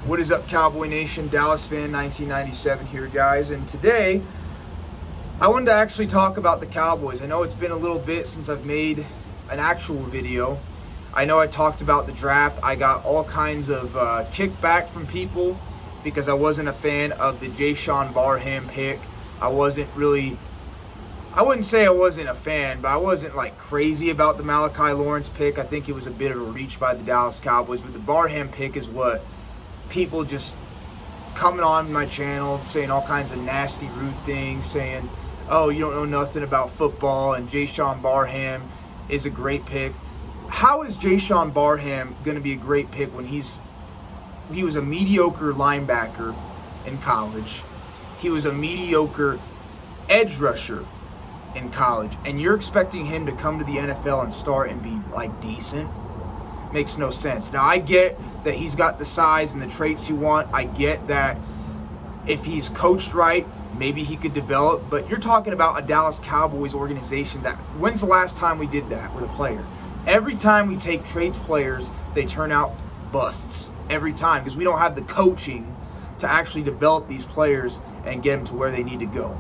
What is up, Cowboy Nation? Dallas fan 1997 here, guys. And today, I wanted to actually talk about the Cowboys. I know it's been a little bit since I've made an actual video. I know I talked about the draft. I got all kinds of kickback from people because I wasn't a fan of the Jason Barham pick. I wouldn't say I wasn't a fan, but I wasn't like crazy about the Malachi Lawrence pick. I think it was a bit of a reach by the Dallas Cowboys, but the Barham pick is what people just coming on my channel saying all kinds of nasty, rude things, saying, oh, you don't know nothing about football, and Jason Barham is a great pick. How is Jason Barham going to be a great pick when he was a mediocre linebacker in college? He was a mediocre edge rusher in college, and you're expecting him to come to the NFL and start and be like decent? Makes no sense. Now, I get that he's got the size and the traits you want. I get that if he's coached right, maybe he could develop, but you're talking about a Dallas Cowboys organization that, when's the last time we did that with a player? Every time we take traits players, they turn out busts. Every time, because we don't have the coaching to actually develop these players and get them to where they need to go.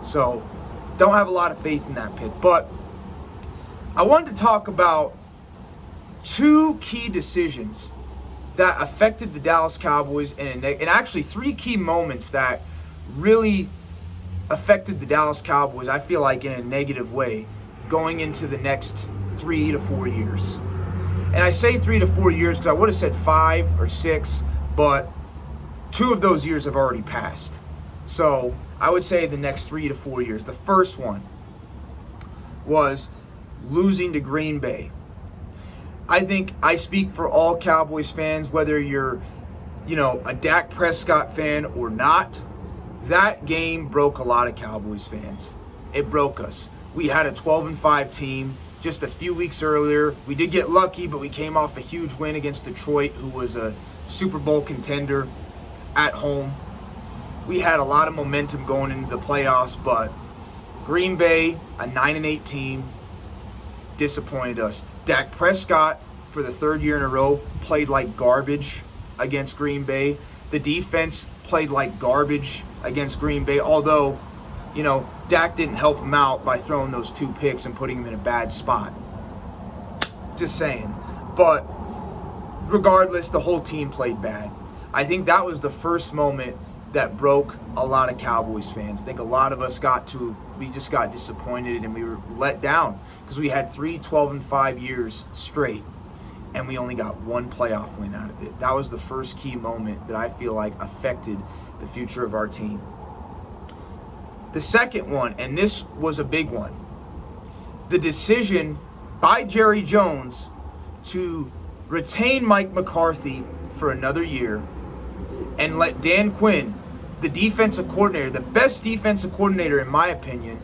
So, don't have a lot of faith in that pick. But I wanted to talk about two key decisions that affected the Dallas Cowboys and actually three key moments that really affected the Dallas Cowboys, I feel like, in a negative way going into the next 3 to 4 years. And I say 3 to 4 years because I would have said 5 or 6, but 2 of those years have already passed. So I would say the next 3 to 4 years. The first one was losing to Green Bay. I think I speak for all Cowboys fans, whether you're, a Dak Prescott fan or not. That game broke a lot of Cowboys fans. It broke us. We had a 12-5 team just a few weeks earlier. We did get lucky, but we came off a huge win against Detroit, who was a Super Bowl contender at home. We had a lot of momentum going into the playoffs, but Green Bay, a 9-8 team, disappointed us. Dak Prescott, for the third year in a row, played like garbage against Green Bay. The defense played like garbage against Green Bay, although, Dak didn't help him out by throwing those 2 picks and putting him in a bad spot. Just saying. But regardless, the whole team played bad. I think that was the first moment that broke a lot of Cowboys fans. I think a lot of us we just got disappointed and we were let down because we had 3 12-5 years straight and we only got 1 playoff win out of it. That was the first key moment that I feel like affected the future of our team. The second one, and this was a big one, the decision by Jerry Jones to retain Mike McCarthy for another year and let Dan Quinn, the defensive coordinator, the best defensive coordinator in my opinion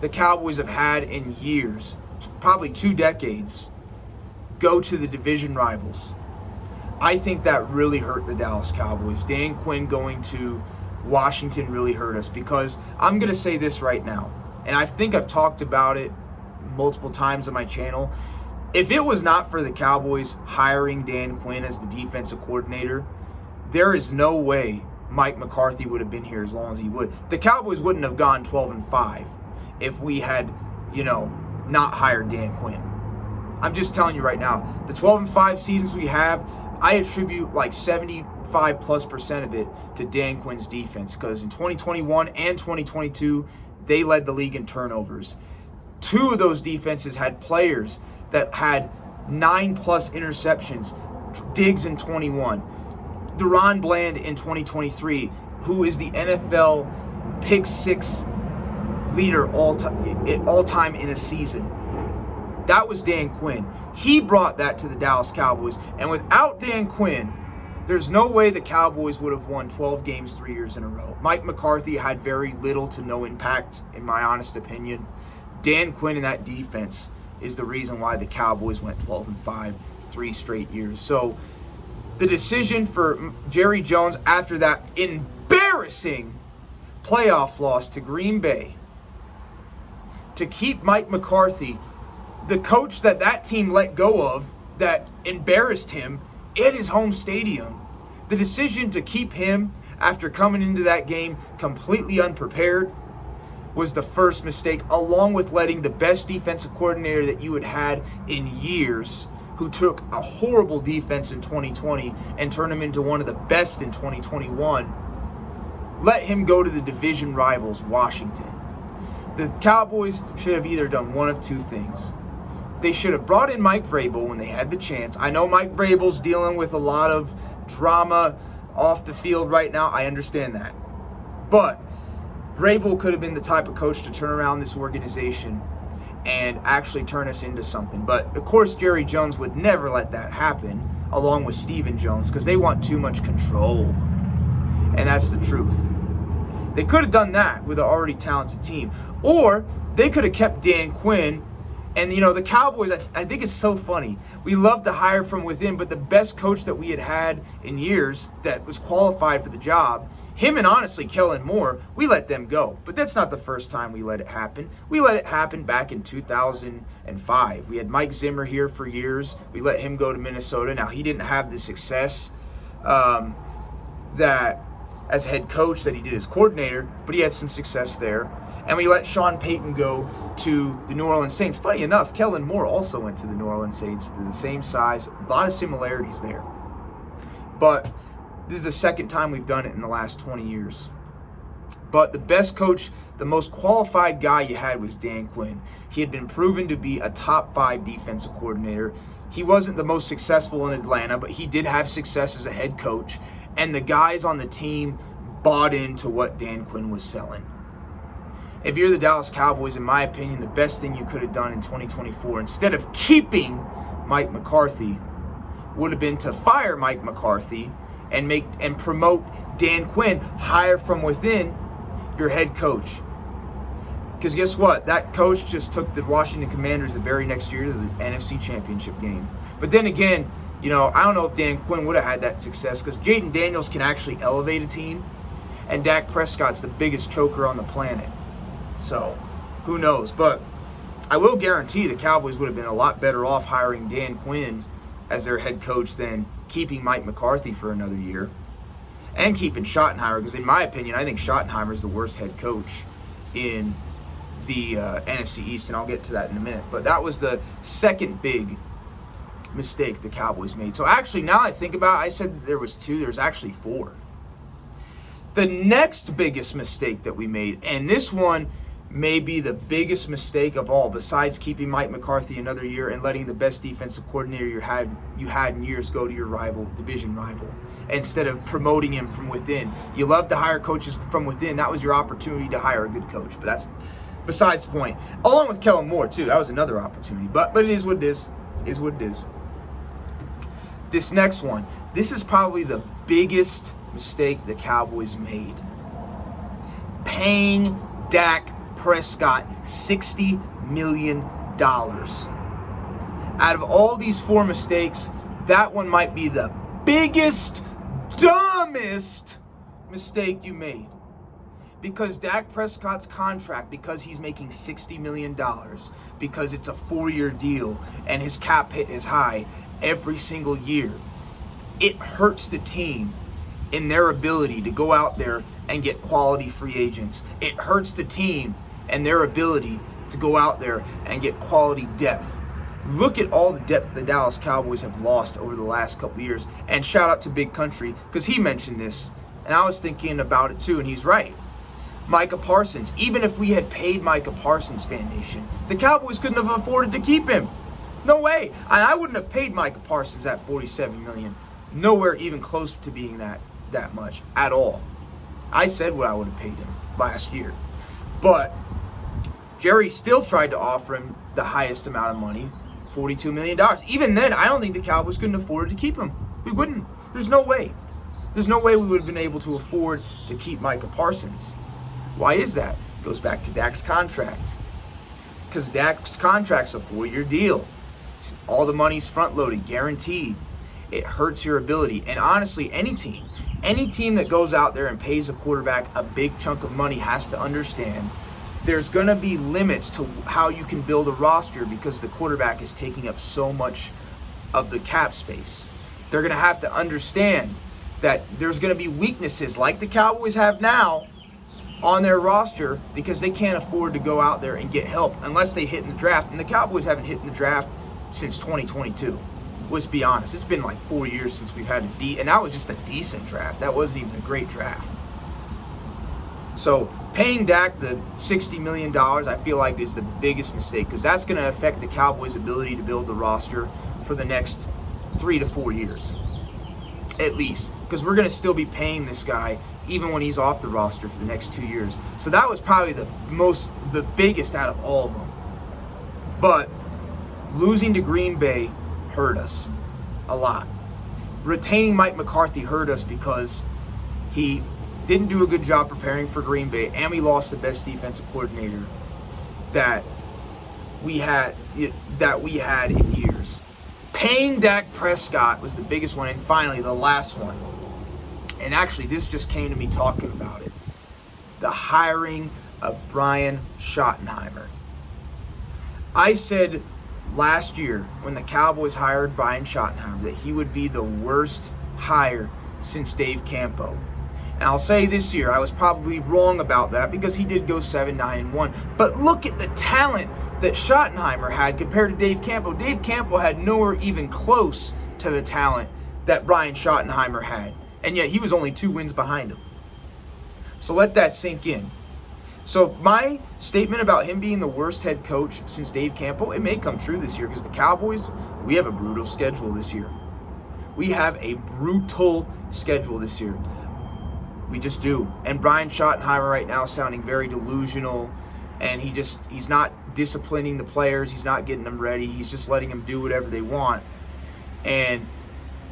the Cowboys have had in years, probably 2 decades, go to the division rivals. I think that really hurt the Dallas Cowboys. Dan Quinn going to Washington really hurt us because I'm going to say this right now, and I think I've talked about it multiple times on my channel. If it was not for the Cowboys hiring Dan Quinn as the defensive coordinator, there is no way Mike McCarthy would have been here as long as he would. The Cowboys wouldn't have gone 12-5 if we had, not hired Dan Quinn. I'm just telling you right now, the 12-5 seasons we have, I attribute like 75+% of it to Dan Quinn's defense, because in 2021 and 2022, they led the league in turnovers. 2 of those defenses had players that had 9+ interceptions. Diggs in 21. Deron Bland in 2023, who is the NFL pick 6 leader all time in a season. That was Dan Quinn. He brought that to the Dallas Cowboys. And without Dan Quinn, there's no way the Cowboys would have won 12 games 3 years in a row. Mike McCarthy had very little to no impact, in my honest opinion. Dan Quinn and that defense is the reason why the Cowboys went 12-5 3 straight years. So the decision for Jerry Jones after that embarrassing playoff loss to Green Bay to keep Mike McCarthy, the coach that team let go of, that embarrassed him at his home stadium, The decision to keep him after coming into that game completely unprepared was the first mistake, along with letting the best defensive coordinator that you had in years, who took a horrible defense in 2020 and turned him into one of the best in 2021, let him go to the division rivals, Washington. The Cowboys should have either done one of two things. They should have brought in Mike Vrabel when they had the chance. I know Mike Vrabel's dealing with a lot of drama off the field right now. I understand that. But Vrabel could have been the type of coach to turn around this organization and actually turn us into something. But, of course, Jerry Jones would never let that happen, along with Stephen Jones, because they want too much control. And that's the truth. They could have done that with an already talented team. Or they could have kept Dan Quinn. And, the Cowboys, I think it's so funny. We love to hire from within, but the best coach that we had in years that was qualified for the job, him and honestly Kellen Moore, we let them go. But that's not the first time we let it happen. We let it happen back in 2005. We had Mike Zimmer here for years. We let him go to Minnesota. Now, he didn't have the success that as head coach that he did as coordinator, but he had some success there. And we let Sean Payton go to the New Orleans Saints. Funny enough, Kellen Moore also went to the New Orleans Saints. They're the same size, a lot of similarities there. But this is the second time we've done it in the last 20 years. But the best coach, the most qualified guy you had was Dan Quinn. He had been proven to be a top 5 defensive coordinator. He wasn't the most successful in Atlanta, but he did have success as a head coach. And the guys on the team bought into what Dan Quinn was selling. If you're the Dallas Cowboys, in my opinion, the best thing you could have done in 2024, instead of keeping Mike McCarthy, would have been to fire Mike McCarthy and promote Dan Quinn, hire from within your head coach. Because guess what? That coach just took the Washington Commanders the very next year to the NFC Championship game. But then again, I don't know if Dan Quinn would have had that success, because Jaden Daniels can actually elevate a team, and Dak Prescott's the biggest choker on the planet. So, who knows? But I will guarantee the Cowboys would have been a lot better off hiring Dan Quinn as their head coach than keeping Mike McCarthy for another year and keeping Schottenheimer, because in my opinion, I think Schottenheimer is the worst head coach in the NFC East, and I'll get to that in a minute. But that was the second big mistake the Cowboys made. So actually, now I think about it, I said there was 2, there's actually 4. The next biggest mistake that we made, and this one may be the biggest mistake of all, besides keeping Mike McCarthy another year and letting the best defensive coordinator you had in years go to your division rival, instead of promoting him from within. You love to hire coaches from within. That was your opportunity to hire a good coach, but that's besides the point. Along with Kellen Moore too, that was another opportunity. But it is what it is. It is what it is. This next one, this is probably the biggest mistake the Cowboys made. Paying Dak Prescott $60 million. Out of all these 4 mistakes, that one might be the biggest, dumbest mistake you made. Because Dak Prescott's contract, because he's making $60 million, because it's a 4-year deal and his cap hit is high every single year, it hurts the team in their ability to go out there and get quality free agents. It hurts the team and their ability to go out there and get quality depth. Look at all the depth the Dallas Cowboys have lost over the last couple years. And shout out to Big Country, because he mentioned this, and I was thinking about it too, and he's right. Micah Parsons. Even if we had paid Micah Parsons, Fan Nation, the Cowboys couldn't have afforded to keep him. No way. And I wouldn't have paid Micah Parsons at $47 million. Nowhere even close to being that much at all. I said what I would have paid him last year. But Jerry still tried to offer him the highest amount of money, $42 million. Even then, I don't think the Cowboys couldn't afford to keep him. We wouldn't. There's no way. There's no way we would have been able to afford to keep Micah Parsons. Why is that? It goes back to Dak's contract. Because Dak's contract's a 4-year deal. All the money's front-loaded, guaranteed. It hurts your ability. And honestly, any team that goes out there and pays a quarterback a big chunk of money has to understand there's going to be limits to how you can build a roster, because the quarterback is taking up so much of the cap space. They're going to have to understand that there's going to be weaknesses like the Cowboys have now on their roster because they can't afford to go out there and get help unless they hit in the draft. And the Cowboys haven't hit in the draft since 2022. Let's be honest. It's been like 4 years since we've had and that was just a decent draft. That wasn't even a great draft. So paying Dak the $60 million, I feel like, is the biggest mistake because that's going to affect the Cowboys' ability to build the roster for the next 3 to 4 years, at least, because we're going to still be paying this guy even when he's off the roster for the next 2 years. So that was probably the biggest out of all of them. But losing to Green Bay hurt us a lot. Retaining Mike McCarthy hurt us because he didn't do a good job preparing for Green Bay, and we lost the best defensive coordinator that we had in years. Paying Dak Prescott was the biggest one, and finally the last one. And actually, this just came to me talking about it. The hiring of Brian Schottenheimer. I said last year when the Cowboys hired Brian Schottenheimer that he would be the worst hire since Dave Campo. And I'll say this year, I was probably wrong about that because he did go 7-9-1. But look at the talent that Schottenheimer had compared to Dave Campo. Dave Campo had nowhere even close to the talent that Brian Schottenheimer had. And yet he was only 2 wins behind him. So let that sink in. So my statement about him being the worst head coach since Dave Campo, it may come true this year because the Cowboys, we have a brutal schedule this year. We have a brutal schedule this year. We just do. And Brian Schottenheimer right now is sounding very delusional, and he's not disciplining the players. He's not getting them ready. He's just letting them do whatever they want. And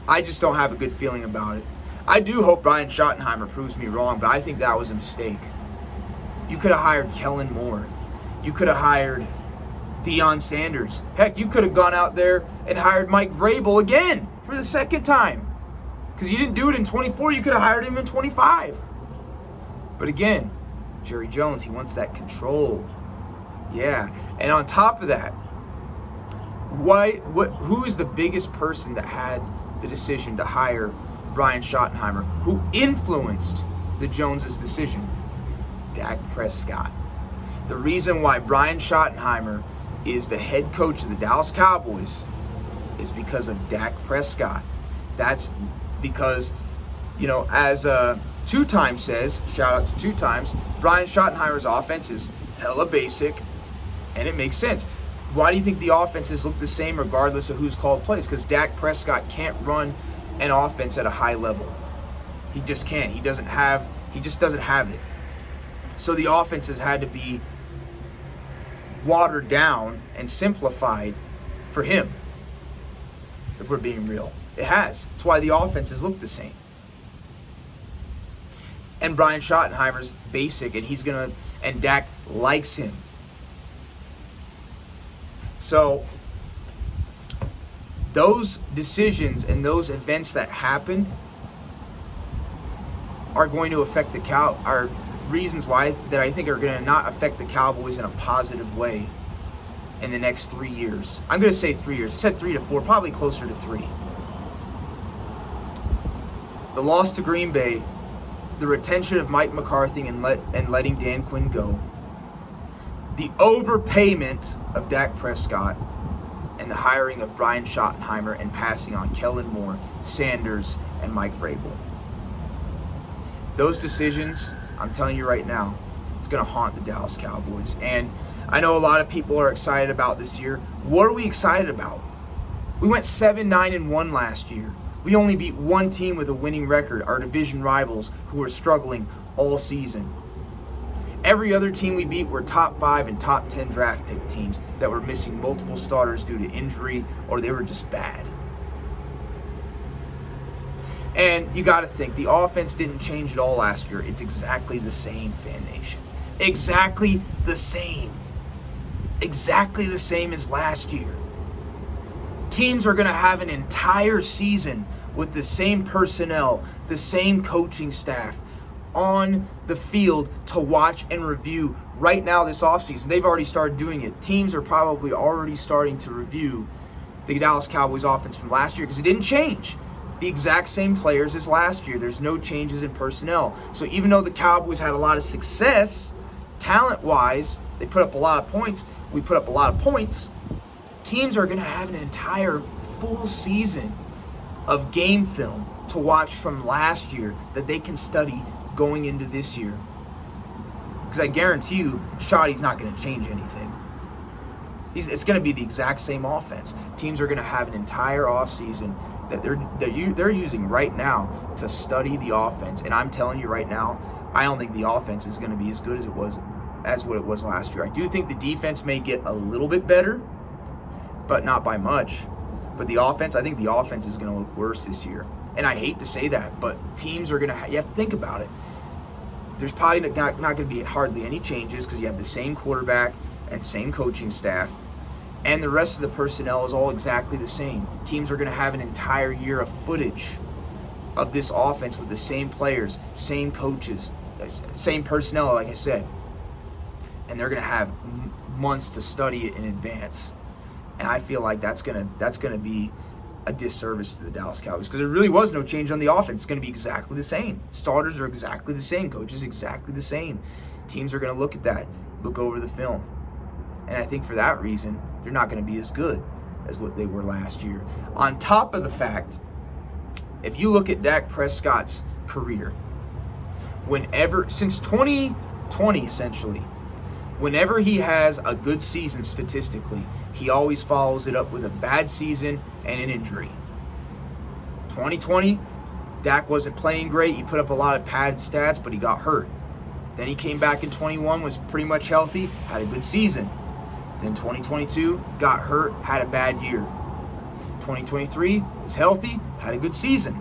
I just don't have a good feeling about it. I do hope Brian Schottenheimer proves me wrong, but I think that was a mistake. You could have hired Kellen Moore. You could have hired Deion Sanders. Heck, you could have gone out there and hired Mike Vrabel again for the second time. Because you didn't do it in 24, you could have hired him in 25. But again, Jerry Jones, he wants that control. Yeah. And on top of that, who is the biggest person that had the decision to hire Brian Schottenheimer? Who influenced the Joneses' decision? Dak Prescott. The reason why Brian Schottenheimer is the head coach of the Dallas Cowboys is because of Dak Prescott. That's because, as Two Times says, shout out to Two Times, Brian Schottenheimer's offense is hella basic, and it makes sense. Why do you think the offenses look the same regardless of who's called plays? Because Dak Prescott can't run an offense at a high level. He just can't. He just doesn't have it. So the offenses had to be watered down and simplified for him, if we're being real. It has. That's why the offenses look the same. And Brian Schottenheimer's basic, and Dak likes him. So those decisions and those events that happened are going to affect are reasons why that I think are going to not affect the Cowboys in a positive way in the next 3 years. I'm going to say 3 years. I said 3 to 4, probably closer to 3. The loss to Green Bay, the retention of Mike McCarthy and letting Dan Quinn go, the overpayment of Dak Prescott, and the hiring of Brian Schottenheimer and passing on Kellen Moore, Sanders, and Mike Vrabel. Those decisions, I'm telling you right now, it's going to haunt the Dallas Cowboys. And I know a lot of people are excited about this year. What are we excited about? We went 7-9-1 last year. We only beat one team with a winning record, our division rivals, who were struggling all season. Every other team we beat were top 5 and top 10 draft pick teams that were missing multiple starters due to injury or they were just bad. And you got to think, the offense didn't change at all last year. It's exactly the same, Fan Nation. Exactly the same. Exactly the same as last year. Teams are going to have an entire season with the same personnel, the same coaching staff on the field to watch and review right now this offseason. They've already started doing it. Teams are probably already starting to review the Dallas Cowboys offense from last year because it didn't change. the exact same players as last year. There's no changes in personnel. So even though the Cowboys had a lot of success, talent-wise, they put up a lot of points, we put up a lot of points, teams are going to have an entire full season of game film to watch from last year that they can study going into this year. Because I guarantee you, Shoddy's not going to change anything. It's going to be the exact same offense. Teams are going to have an entire offseason that they're using right now to study the offense. And I'm telling you right now, I don't think the offense is going to be as good as what it was last year. I do think the defense may get a little bit better, but not by much. But the offense, I think the offense is going to look worse this year. And I hate to say that, but teams are going to you have to think about it. There's probably not going to be hardly any changes because you have the same quarterback and same coaching staff, and the rest of the personnel is all exactly the same. Teams are going to have an entire year of footage of this offense with the same players, same coaches, same personnel, like I said. And they're going to have months to study it in advance. And I feel like that's going to be a disservice to the Dallas Cowboys because there really was no change on the offense. It's going to be exactly the same. Starters are exactly the same. Coaches exactly the same. Teams are going to look at that, look over the film. And I think for that reason, they're not going to be as good as what they were last year. On top of the fact, if you look at Dak Prescott's career, since 2020 essentially, whenever he has a good season statistically, he always follows it up with a bad season and an injury. 2020, Dak wasn't playing great. He put up a lot of padded stats, but he got hurt. Then he came back in 21, was pretty much healthy, had a good season. Then 2022, got hurt, had a bad year. 2023, was healthy, had a good season.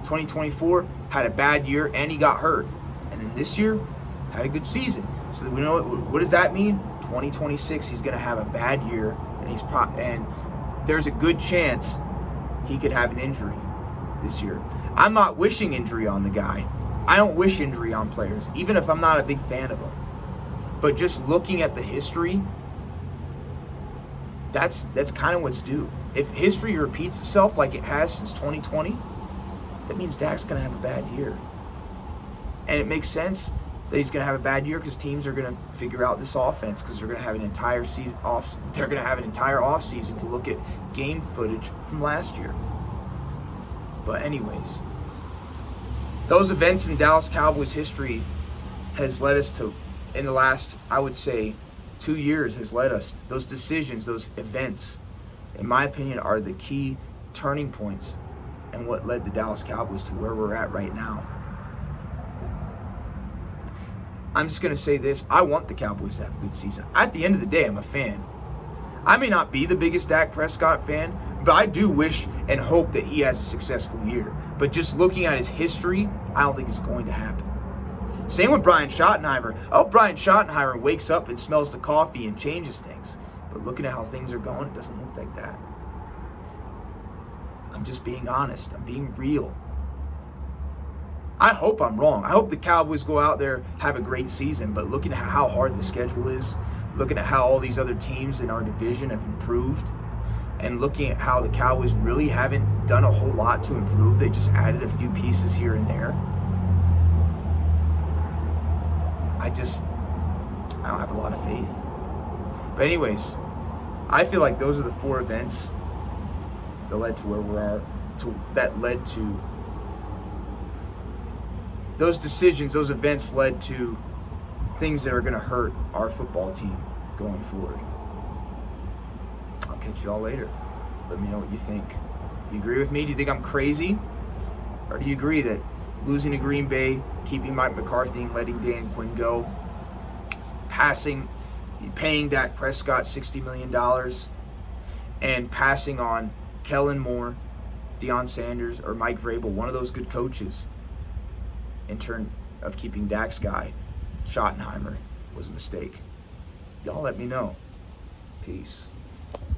2024, had a bad year, and he got hurt. And then this year, had a good season. So we know what does that mean? 2026, he's going to have a bad year, and there's a good chance he could have an injury this year. I'm not wishing injury on the guy. I don't wish injury on players, even if I'm not a big fan of them. But just looking at the history, that's kind of what's due. If history repeats itself like it has since 2020, that means Dak's going to have a bad year. And it makes sense that he's going to have a bad year because teams are going to figure out this offense because they're going to have an entire season off. They're going to have an entire off season to look at game footage from last year. But anyways, those events in Dallas Cowboys history has led us to, in the last, I would say, 2 years has led us, those decisions, those events, in my opinion, are the key turning points and what led the Dallas Cowboys to where we're at right now. I'm just going to say this. I want the Cowboys to have a good season. At the end of the day, I'm a fan. I may not be the biggest Dak Prescott fan, but I do wish and hope that he has a successful year. But just looking at his history, I don't think it's going to happen. Same with Brian Schottenheimer. Oh, Brian Schottenheimer wakes up and smells the coffee and changes things. But looking at how things are going, it doesn't look like that. I'm just being honest. I'm being real. I hope I'm wrong. I hope the Cowboys go out there, have a great season, but looking at how hard the schedule is, looking at how all these other teams in our division have improved, and looking at how the Cowboys really haven't done a whole lot to improve. They just added a few pieces here and there. I don't have a lot of faith. But anyways, I feel like those are the 4 events that led to where we are, that led to those decisions, those events led to things that are going to hurt our football team going forward. I'll catch you all later. Let me know what you think. Do you agree with me? Do you think I'm crazy? Or do you agree that losing to Green Bay, keeping Mike McCarthy and letting Dan Quinn go, paying Dak Prescott $60 million, and passing on Kellen Moore, Deion Sanders, or Mike Vrabel, one of those good coaches, in turn of keeping Dak's guy, Schottenheimer, was a mistake? Y'all let me know. Peace.